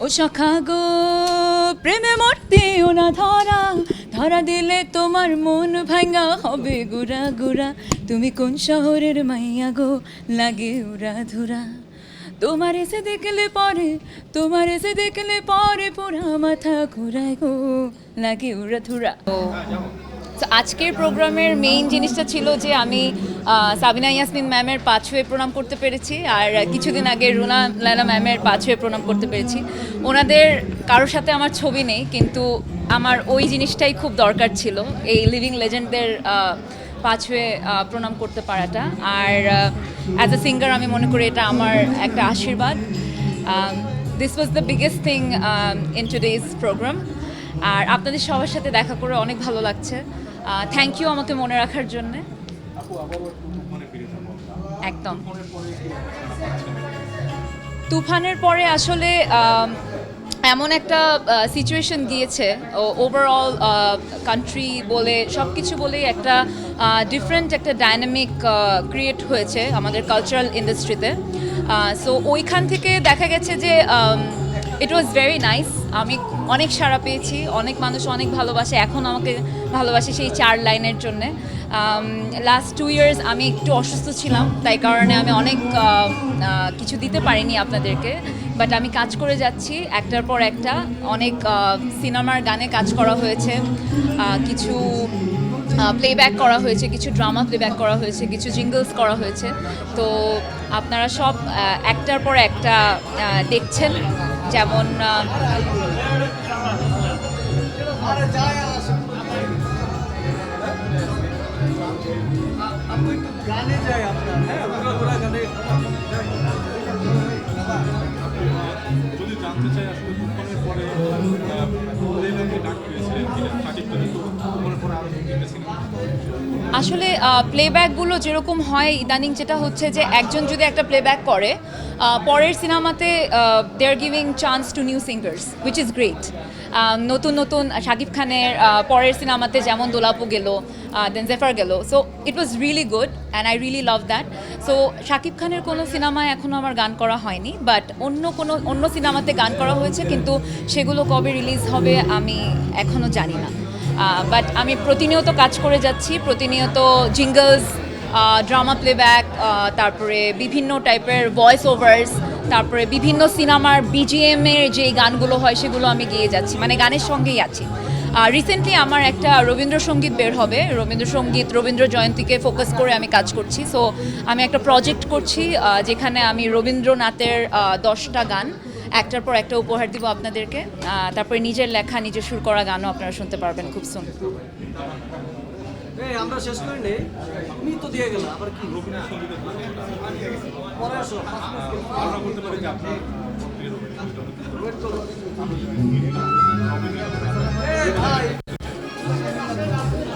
ও সখা গো প্রেমে মরতেও না ধরা ধরা দিলে তোমার মন ভাঙা হবে গুড়া গুড়া তুমি কোন শহরের মাইয়া গো লাগে উড়া ধুরা তোমার এসে দেখলে পরে পুরা মাথা ঘুরায় গো লাগে উড়া ধুরা। তো আজকের প্রোগ্রামের মেইন জিনিসটা ছিল যে আমি সাবিনা ইয়াসমিন ম্যামের পা ছুঁয়ে প্রণাম করতে পেরেছি, আর কিছুদিন আগে রুনা লায়লা ম্যামের পা ছুঁয়ে প্রণাম করতে পেরেছি। ওনাদের কারোর সাথে আমার ছবি নেই, কিন্তু আমার ওই জিনিসটাই খুব দরকার ছিল, এই লিভিং লেজেন্ডদের পা ছুঁয়ে প্রণাম করতে পারাটা। আর অ্যাজ এ সিঙ্গার আমি মনে করি এটা আমার একটা আশীর্বাদ। This was the biggest thing in today's programme. আর আপনাদের সবার সাথে দেখা করে অনেক ভালো লাগছে। থ্যাংক ইউ আমাকে মনে রাখার জন্য। একদম তুফানের পরে আসলে এমন একটা সিচুয়েশন গিয়েছে, ওভারঅল কান্ট্রি বলে সব কিছু বলেই একটা ডিফারেন্ট একটা ডাইনামিক ক্রিয়েট হয়েছে আমাদের কালচারাল ইন্ডাস্ট্রিতে। সো ওইখান থেকে দেখা গেছে যে ইট ওয়াজ ভেরি নাইস। আমি অনেক সাড়া পেয়েছি, অনেক মানুষ অনেক ভালোবাসে, এখন আমাকে ভালোবাসে সেই 4 লাইনের জন্যে। লাস্ট 2 ইয়ার্স আমি একটু অসুস্থ ছিলাম, তাই কারণে আমি অনেক কিছু দিতে পারিনি আপনাদেরকে, বাট আমি কাজ করে যাচ্ছি একটার পর একটা। অনেক সিনেমার গানে কাজ করা হয়েছে, কিছু প্লেব্যাক করা হয়েছে, কিছু ড্রামা প্লেব্যাক করা হয়েছে, কিছু জিঙ্গলস করা হয়েছে। তো আপনারা সব একটার পর একটা দেখছেন, যেমন আসলে প্লেব্যাকগুলো যেরকম হয় ইদানিং, যেটা হচ্ছে যে একজন যদি একটা প্লেব্যাক করে, পরের সিনেমাতে they are giving chance to new singers, which is great. নতুন নতুন শাকিব খানের পরের সিনেমাতে যেমন দোলাপু গেল, দেন জেফার গেল। So it was really good and I really love that. So Shakib খানের কোনো সিনেমায় এখনও আমার গান করা হয়নি, বাট অন্য সিনেমাতে গান করা হয়েছে, কিন্তু সেগুলো কবে রিলিজ হবে আমি এখনও জানি না। বাট আমি প্রতিনিয়ত কাজ করে যাচ্ছি, প্রতিনিয়ত জিঙ্গলস, ড্রামা প্লেব্যাক, তারপরে বিভিন্ন টাইপের ভয়েস ওভার্স, তারপরে বিভিন্ন সিনেমার বিজিএমের যে গানগুলো হয় সেগুলো আমি গেয়ে যাচ্ছি, মানে গানের সঙ্গেই আছি। রিসেন্টলি আমার একটা রবীন্দ্রসঙ্গীত বের হবে, রবীন্দ্র জয়ন্তীকে ফোকাস করে আমি কাজ করছি। সো আমি একটা প্রজেক্ট করছি যেখানে আমি রবীন্দ্রনাথের 10টা গান একটার পর একটা উপহার দিব আপনাদেরকে। তারপরে নিজের লেখা, নিজের সুর করা গানও আপনারা শুনতে পারবেন খুব সুন। আমরা শেষ করিনি, তুমি তো দিয়ে গেল, আবার কি পরে আসো।